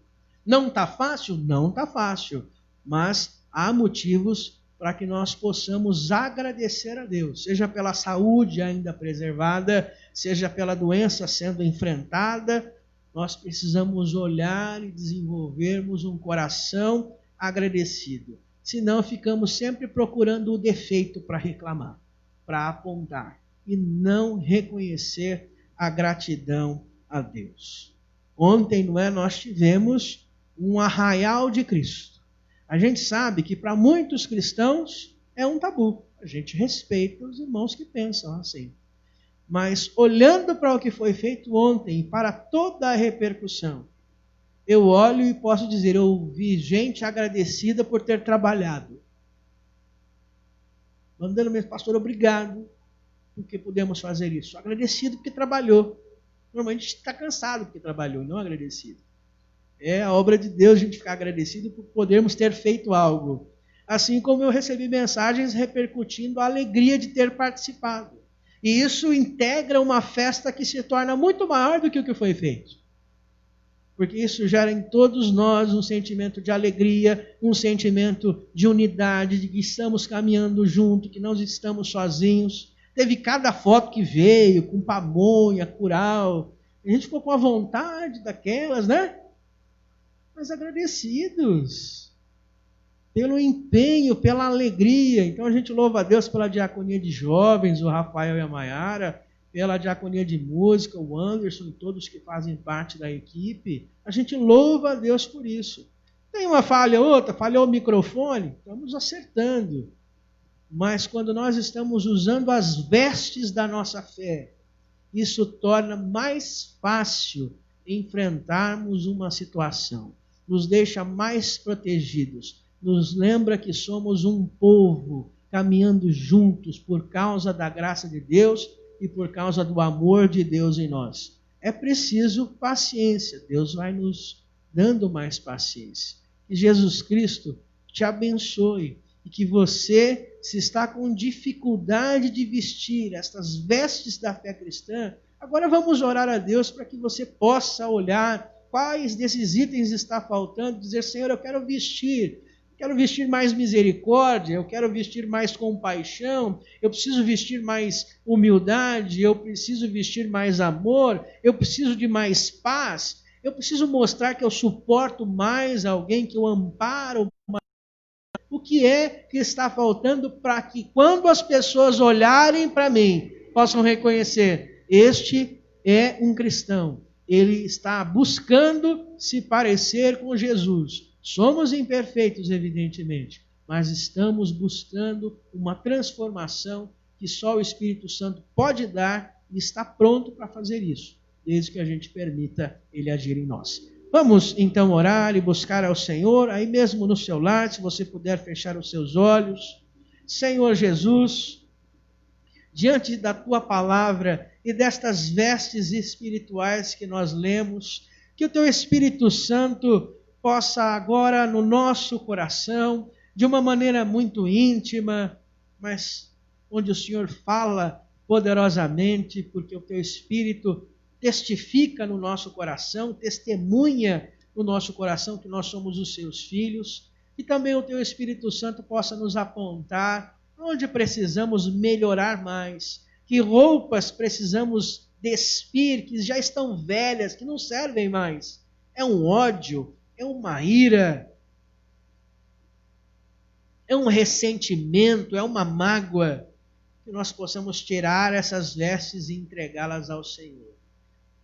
Não está fácil? Não está fácil. Mas há motivos para que nós possamos agradecer a Deus, seja pela saúde ainda preservada, seja pela doença sendo enfrentada. Nós precisamos olhar e desenvolvermos um coração agradecido. Senão ficamos sempre procurando o defeito para reclamar, para apontar e não reconhecer a gratidão a Deus. Ontem, nós tivemos um arraial de Cristo. A gente sabe que para muitos cristãos é um tabu. A gente respeita os irmãos que pensam assim. Mas olhando para o que foi feito ontem e para toda a repercussão, eu olho e posso dizer, eu vi gente agradecida por ter trabalhado. Mandando mesmo, pastor, obrigado porque pudemos fazer isso. Agradecido porque trabalhou. Normalmente a gente está cansado porque trabalhou, não agradecido. É a obra de Deus a gente ficar agradecido por podermos ter feito algo. Assim como eu recebi mensagens repercutindo a alegria de ter participado. E isso integra uma festa que se torna muito maior do que o que foi feito. Porque isso gera em todos nós um sentimento de alegria, um sentimento de unidade, de que estamos caminhando junto, que não estamos sozinhos. Teve cada foto que veio, com pamonha, curau. A gente ficou com a vontade daquelas, né? Mas agradecidos pelo empenho, pela alegria. Então a gente louva a Deus pela diaconia de jovens, o Rafael e a Maiara, pela diaconia de música, o Anderson e todos que fazem parte da equipe. A gente louva a Deus por isso. Tem uma falha ou outra, falhou o microfone, estamos acertando. Mas quando nós estamos usando as vestes da nossa fé, isso torna mais fácil enfrentarmos uma situação. Nos deixa mais protegidos. Nos lembra que somos um povo caminhando juntos por causa da graça de Deus e por causa do amor de Deus em nós. É preciso paciência. Deus vai nos dando mais paciência. Que Jesus Cristo te abençoe e que você, se está com dificuldade de vestir estas vestes da fé cristã, agora vamos orar a Deus para que você possa olhar quais desses itens está faltando, dizer, Senhor, eu quero vestir mais misericórdia, eu quero vestir mais compaixão, eu preciso vestir mais humildade, eu preciso vestir mais amor, eu preciso de mais paz, eu preciso mostrar que eu suporto mais alguém, que eu amparo mais. O que é que está faltando para que quando as pessoas olharem para mim, possam reconhecer, este é um cristão, ele está buscando se parecer com Jesus. Somos imperfeitos, evidentemente, mas estamos buscando uma transformação que só o Espírito Santo pode dar e está pronto para fazer isso, desde que a gente permita ele agir em nós. Vamos então orar e buscar ao Senhor, aí mesmo no seu lar, se você puder fechar os seus olhos. Senhor Jesus, diante da tua palavra e destas vestes espirituais que nós lemos, que o teu Espírito Santo possa agora no nosso coração, de uma maneira muito íntima, mas onde o Senhor fala poderosamente, porque o teu Espírito testifica no nosso coração, testemunha no nosso coração que nós somos os seus filhos, e também o teu Espírito Santo possa nos apontar onde precisamos melhorar mais, que roupas precisamos despir, que já estão velhas, que não servem mais. É um ódio, é uma ira, é um ressentimento, é uma mágoa, que nós possamos tirar essas vestes e entregá-las ao Senhor.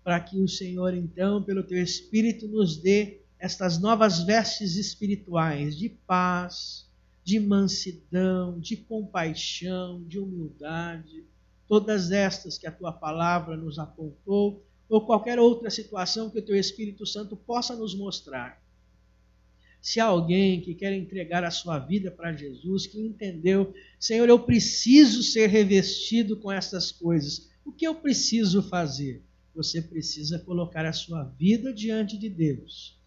Para que o Senhor, então, pelo teu Espírito, nos dê estas novas vestes espirituais de paz, de mansidão, de compaixão, de humildade, todas estas que a tua palavra nos apontou, ou qualquer outra situação que o teu Espírito Santo possa nos mostrar. Se há alguém que quer entregar a sua vida para Jesus, que entendeu, Senhor, eu preciso ser revestido com essas coisas, o que eu preciso fazer? Você precisa colocar a sua vida diante de Deus.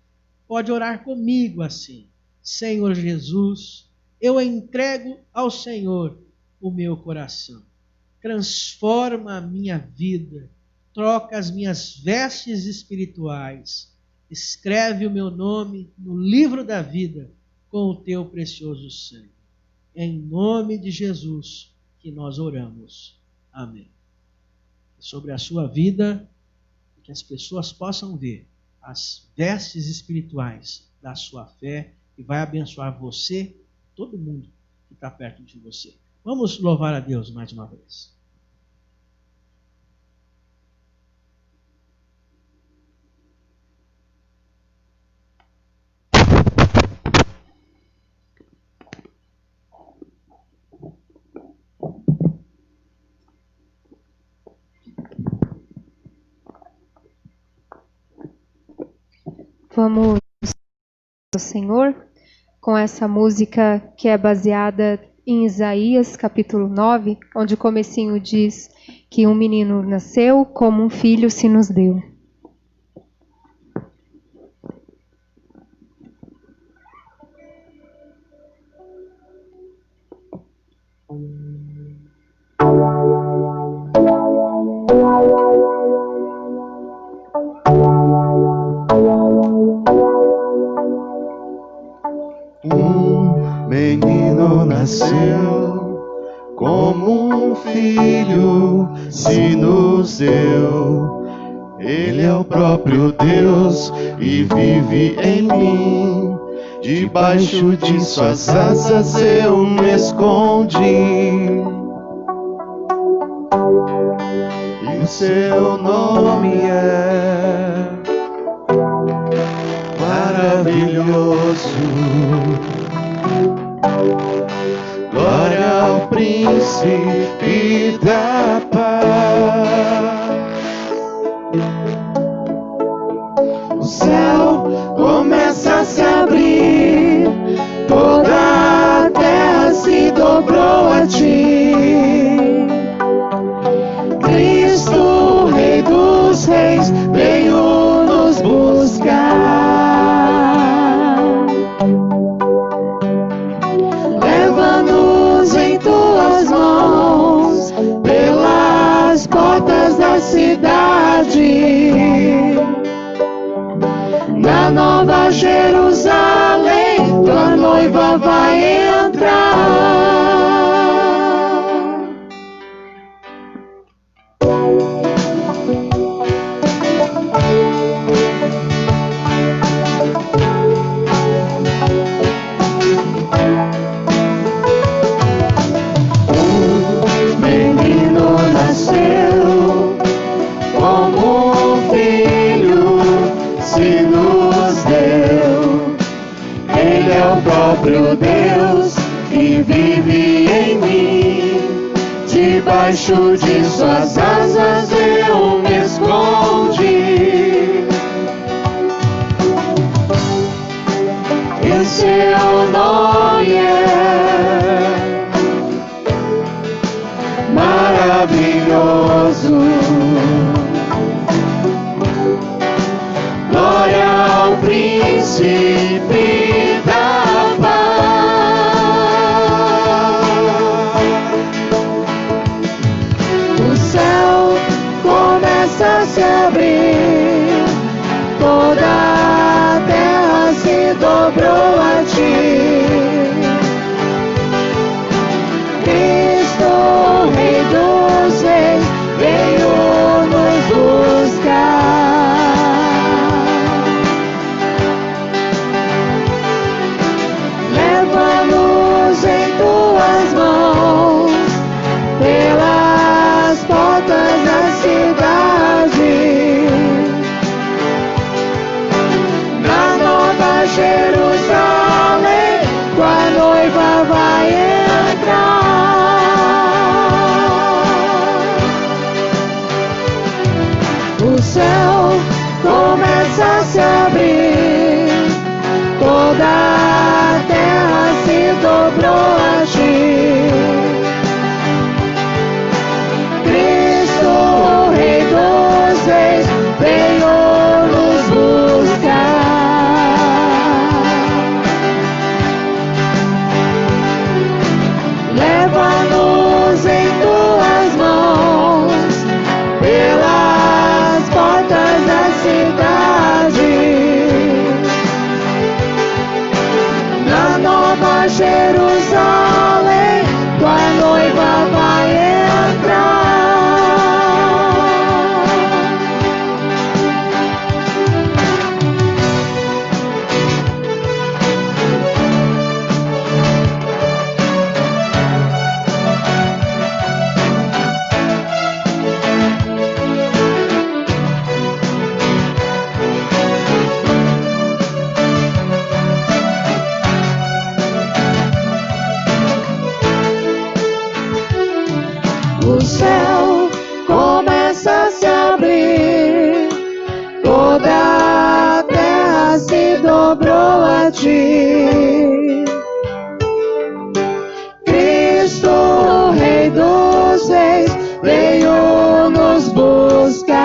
Pode orar comigo assim. Senhor Jesus, eu entrego ao Senhor o meu coração. Transforma a minha vida. Troca as minhas vestes espirituais. Escreve o meu nome no livro da vida com o teu precioso sangue. É em nome de Jesus que nós oramos. Amém. Sobre a sua vida, que as pessoas possam ver as vestes espirituais da sua fé e vai abençoar você, todo mundo que está perto de você. Vamos louvar a Deus mais uma vez. Vamos ao Senhor com essa música que é baseada em Isaías capítulo 9, onde o comecinho diz que um menino nasceu, como um filho se nos deu. Menino nasceu, como um filho se nos deu. Ele é o próprio Deus e vive em mim. Debaixo de suas asas eu me escondi. E o seu nome é maravilhoso. Glória ao príncipe da paz. O céu começa a se abrir, toda a terra se dobrou a ti. Cristo, Rei dos Reis, veio nos buscar. Leva-nos em tuas mãos pelas portas da cidade. Na Nova Jerusalém, tua noiva vai entrar. Um menino nasceu, como um filho se nos deu. Ele é o próprio Deus que vive em mim. Debaixo de suas asas eu me escondi. E seu nome é maravilhoso. Glória ao príncipe da paz. O céu começa a se abrir, toda a terra se dobrou a ti. Cristo, Rei dos Reis, veio nos buscar. Leva-nos em tuas mãos pelas portas da cidade. Na Nova Jerusalém, tua noiva vai entrar. O céu começa a se abrir, toda a terra se dobrou a ti. Cristo, Rei dos Reis, veio nos buscar. Leva-nos em tuas mãos pelas portas da cidade. Na Nova Jerusalém, tua noiva vai entrar. O céu começa a se abrir, toda a terra se dobrou a ti. Cristo, Rei dos Reis, veio nos buscar.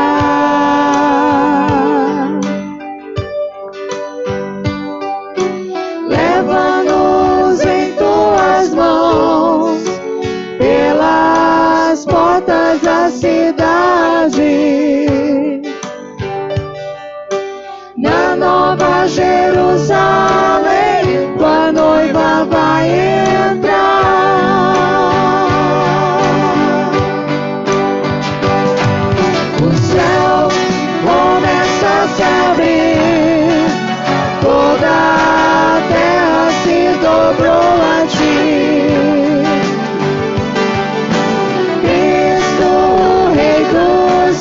Leva-nos em tuas mãos pelas portas da cidade. Na Nova Jerusalém, tua noiva vai entrar. O céu começa a se abrir, toda a terra se dobrou a ti. Cristo, Rei dos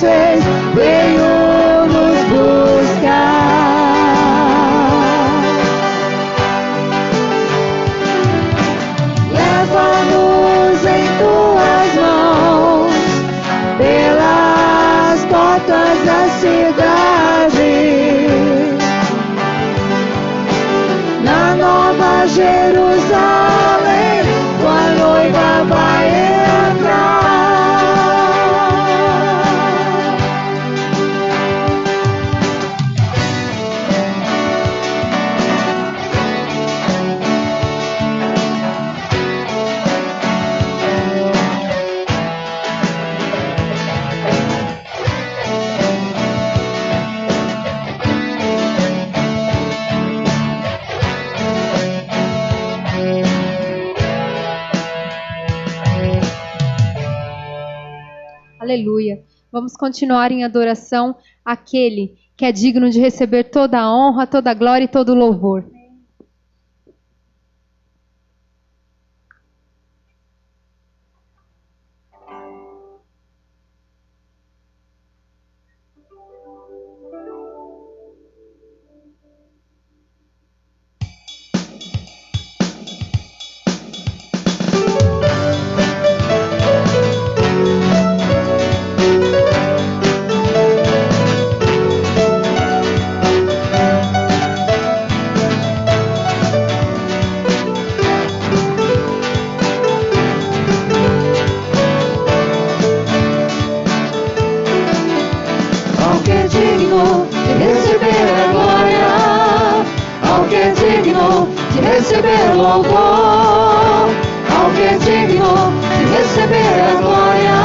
Jerusalém, tua noiva vai entrar. Aleluia. Vamos continuar em adoração àquele que é digno de receber toda a honra, toda a glória e todo o louvor. Receber louvor, ao que é digno de receber a glória,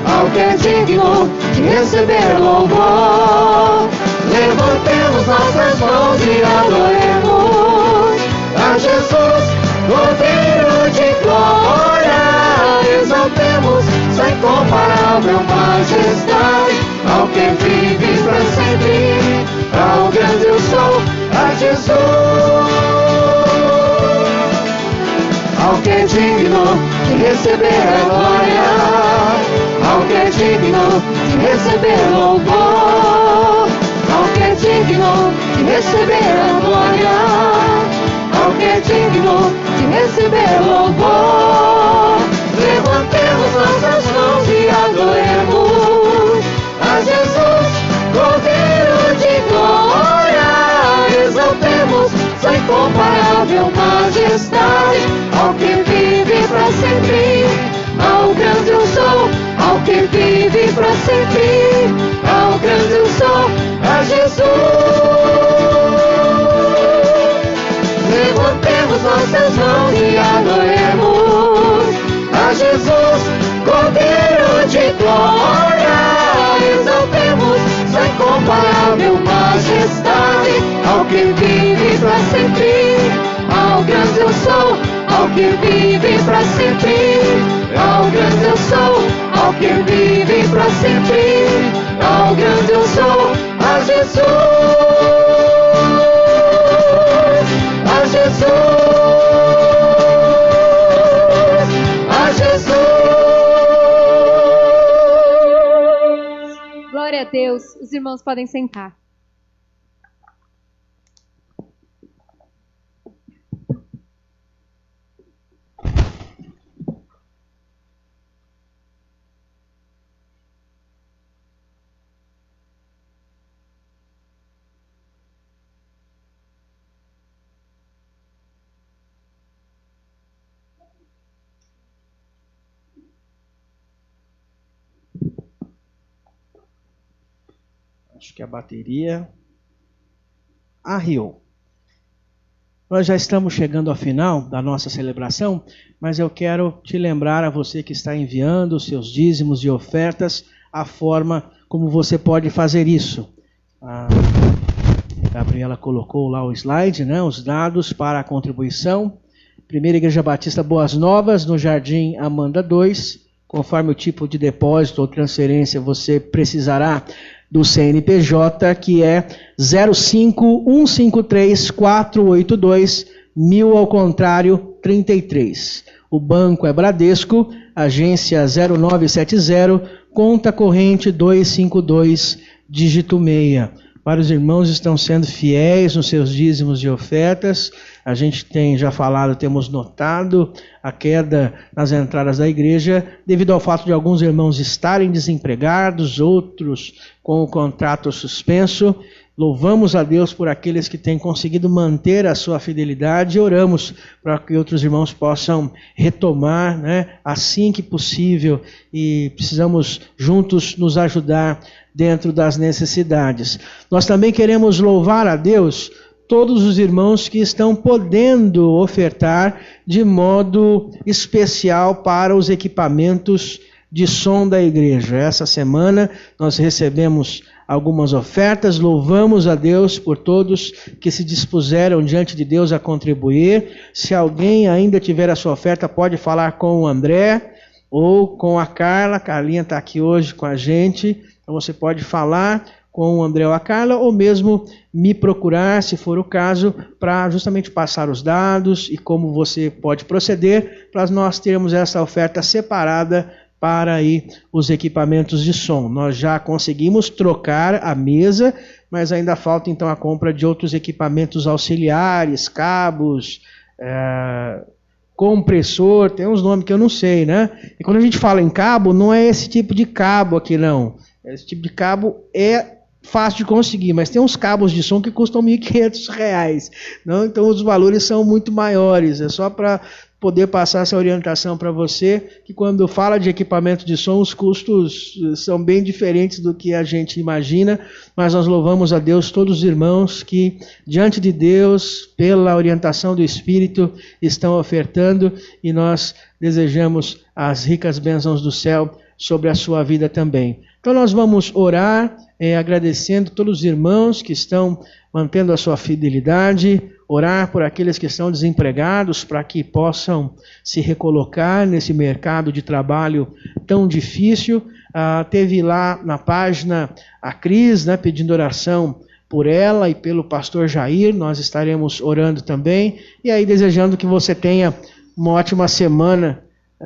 ao que é digno de receber louvor. Levantemos nossas mãos e adoremos a Jesus, Cordeiro de glória. Exaltemos sua incomparável majestade, ao que vive para sempre, ao grande eu sou, a Jesus. Ao que é digno de receber a glória, ao que é digno de receber louvor, ao que é digno de receber a glória, ao que é digno de receber louvor. Levantemos nossas mãos e adoremos a Jesus, Cordeiro de glória. Exaltemos sua incomparável majestade, ao que vive para sempre, ao grande eu sou, ao que vive para sempre, ao grande eu sou, a Jesus. Levantemos nossas mãos e adoremos a Jesus, Cordeiro de glória. Exaltemos sua incomparável majestade, ao que vive para sempre, ao grande eu sou, ao que vive para sempre, ao grande eu sou, ao que vive para sempre, ao grande eu sou, a Jesus, a Jesus, a Jesus. Glória a Deus. Os irmãos podem sentar. Acho que a bateria arriou. Nós já estamos chegando ao final da nossa celebração, mas eu quero te lembrar a você que está enviando os seus dízimos e ofertas, a forma como você pode fazer isso. A Gabriela colocou lá o slide, né, os dados para a contribuição. Primeira Igreja Batista Boas Novas, no Jardim Amanda 2. Conforme o tipo de depósito ou transferência, você precisará do CNPJ, que é 05153482 ao contrário 33. O banco é Bradesco, agência 0970, conta corrente 252, dígito 6. Para os irmãos que estão sendo fiéis nos seus dízimos e ofertas, a gente tem já falado, temos notado a queda nas entradas da igreja, devido ao fato de alguns irmãos estarem desempregados, outros com o contrato suspenso, louvamos a Deus por aqueles que têm conseguido manter a sua fidelidade e oramos para que outros irmãos possam retomar, né, assim que possível, e precisamos juntos nos ajudar dentro das necessidades. Nós também queremos louvar a Deus todos os irmãos que estão podendo ofertar de modo especial para os equipamentos de som da igreja. Essa semana nós recebemos algumas ofertas, louvamos a Deus por todos que se dispuseram diante de Deus a contribuir. Se alguém ainda tiver a sua oferta, pode falar com o André ou com a Carla. A Carlinha está aqui hoje com a gente, então você pode falar com o André ou a Carla, ou mesmo me procurar, se for o caso, para justamente passar os dados e como você pode proceder, para nós termos essa oferta separada para aí os equipamentos de som. Nós já conseguimos trocar a mesa, mas ainda falta então a compra de outros equipamentos auxiliares, cabos, compressor, tem uns nomes que eu não sei, né? E quando a gente fala em cabo, não é esse tipo de cabo aqui não. Esse tipo de cabo é fácil de conseguir, mas tem uns cabos de som que custam R$1.500, não? Então os valores são muito maiores. É só para poder passar essa orientação para você, que quando fala de equipamento de som, os custos são bem diferentes do que a gente imagina, mas nós louvamos a Deus, todos os irmãos que, diante de Deus, pela orientação do Espírito, estão ofertando, e nós desejamos as ricas bênçãos do céu sobre a sua vida também. Então nós vamos orar, agradecendo todos os irmãos que estão mantendo a sua fidelidade, orar por aqueles que estão desempregados para que possam se recolocar nesse mercado de trabalho tão difícil. Teve lá na página a Cris, né, pedindo oração por ela e pelo pastor Jair, nós estaremos orando também, e aí desejando que você tenha uma ótima semana,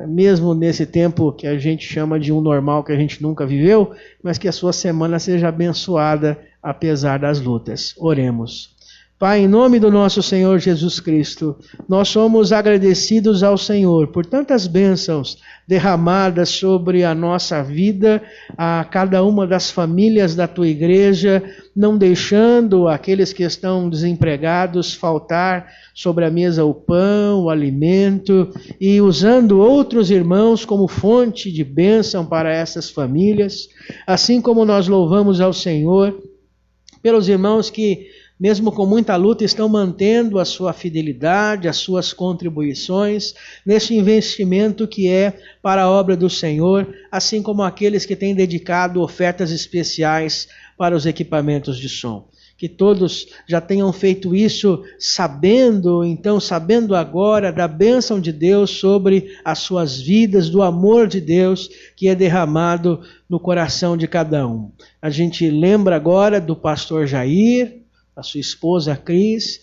mesmo nesse tempo que a gente chama de um normal que a gente nunca viveu, mas que a sua semana seja abençoada apesar das lutas. Oremos. Pai, em nome do nosso Senhor Jesus Cristo, nós somos agradecidos ao Senhor por tantas bênçãos derramadas sobre a nossa vida, a cada uma das famílias da Tua igreja, não deixando aqueles que estão desempregados faltar sobre a mesa o pão, o alimento, e usando outros irmãos como fonte de bênção para essas famílias, assim como nós louvamos ao Senhor pelos irmãos que, mesmo com muita luta, estão mantendo a sua fidelidade, as suas contribuições nesse investimento que é para a obra do Senhor, assim como aqueles que têm dedicado ofertas especiais para os equipamentos de som. Que todos já tenham feito isso sabendo agora da bênção de Deus sobre as suas vidas, do amor de Deus que é derramado no coração de cada um. A gente lembra agora do pastor Jair, a sua esposa Cris,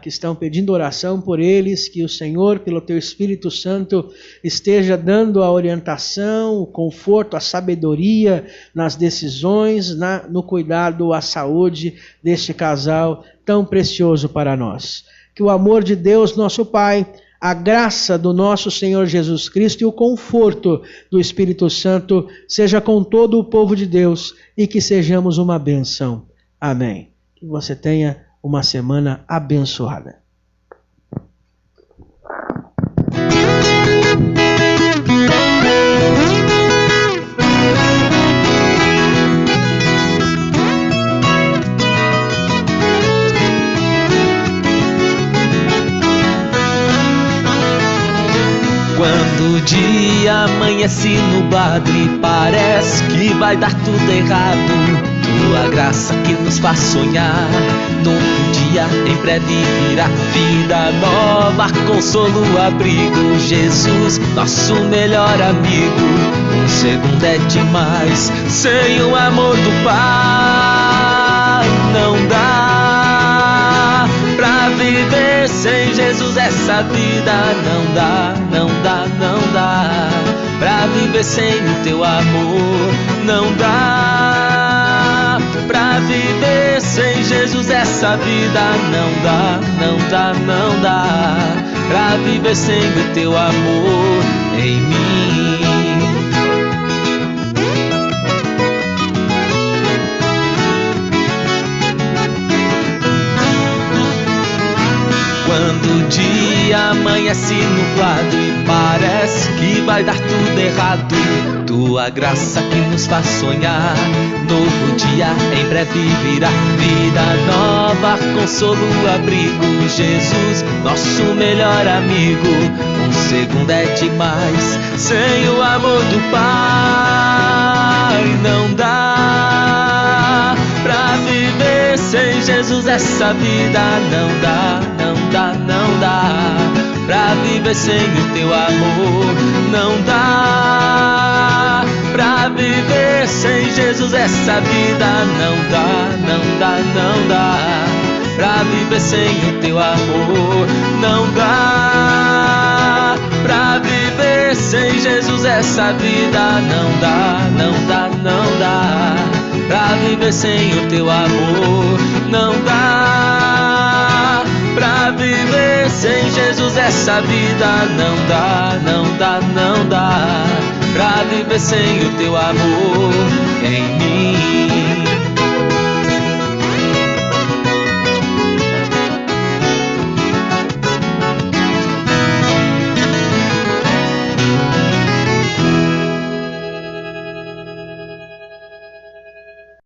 que estão pedindo oração por eles, que o Senhor, pelo Teu Espírito Santo, esteja dando a orientação, o conforto, a sabedoria nas decisões, no cuidado à saúde deste casal tão precioso para nós. Que o amor de Deus, nosso Pai, a graça do nosso Senhor Jesus Cristo e o conforto do Espírito Santo seja com todo o povo de Deus e que sejamos uma bênção. Amém. Que você tenha uma semana abençoada. Quando o dia amanhece nublado e parece que vai dar tudo errado, Tua graça que nos faz sonhar, novo dia em breve virá, vida nova, consolo, abrigo, Jesus, nosso melhor amigo. Um segundo é demais, sem o amor do Pai não dá pra viver sem Jesus, essa vida não dá, não dá, não dá pra viver sem o Teu amor, não dá pra viver sem Jesus, essa vida não dá, não dá, não dá pra viver sem o Teu amor em mim. Quando o dia amanhece nublado e parece que vai dar tudo errado, tua graça que nos faz sonhar, novo dia em breve virá. Vida nova, consolo, abrigo, Jesus, nosso melhor amigo. Um segundo é demais, sem o amor do Pai não dá pra viver. Sem Jesus essa vida não dá, não dá, não dá pra viver sem o teu amor. Não dá pra viver sem Jesus essa vida. Não dá, não dá, não dá pra viver sem o teu amor. Não dá pra viver sem Jesus essa vida. Não dá, não dá, não dá pra viver sem o teu amor. Não dá pra viver sem Jesus essa vida. Não dá, não dá, não dá pra viver sem o teu amor em mim.